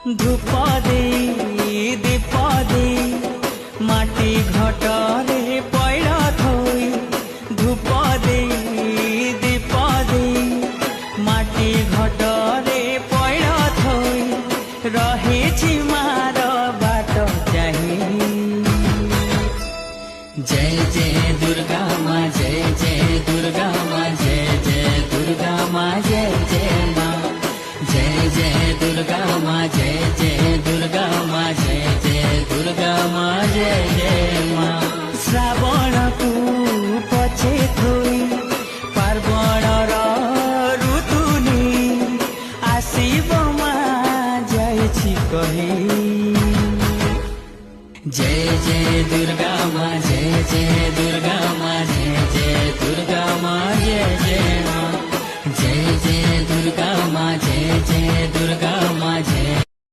धूप दे दीप दे माटी घटरे पैड़ा थोई धूप दे दीप दे माटी घटरे पैड़ा थोई रहे मार बाट चाही। जय जय दुर्गा माँ जय जय दुर्गा माँ जय जय दुर्गा माँ जय जय माँ जय जय दुर्गा माँ जय जय दुर्गा माँ जय जय दुर्गा माँ जय जय माँ। श्रावण को पछे थोई पार्वण ऋतुनी आसीब माँ जय कही। जय जय दुर्गा माँ जय जय दुर्गा माँ जय जय दुर्गा माँ जय जय माँ जय जय दुर्गा माँ जय जय दुर्गा माँ जय